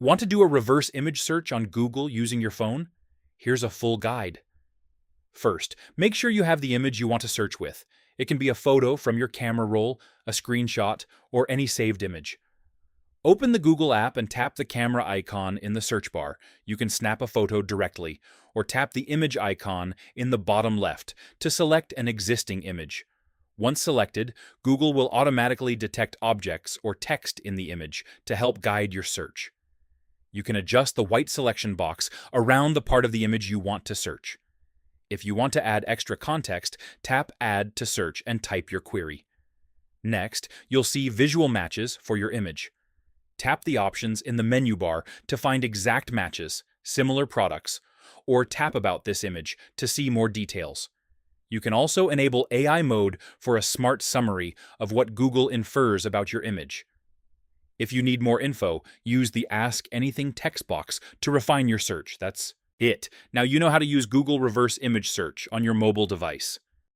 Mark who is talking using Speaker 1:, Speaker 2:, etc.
Speaker 1: Want to do a reverse image search on Google using your phone? Here's a full guide. First, make sure you have the image you want to search with. It can be a photo from your camera roll, a screenshot, or any saved image. Open the Google app and tap the camera icon in the search bar. You can snap a photo directly, or tap the image icon in the bottom left to select an existing image. Once selected, Google will automatically detect objects or text in the image to help guide your search. You can adjust the white selection box around the part of the image you want to search. If you want to add extra context, tap Add to Search and type your query. Next, you'll see visual matches for your image. Tap the options in the menu bar to find exact matches, similar products, or tap About this image to see more details. You can also enable AI mode for a smart summary of what Google infers about your image. If you need more info, use the Ask Anything text box to refine your search. That's it. Now you know how to use Google Reverse Image Search on your mobile device.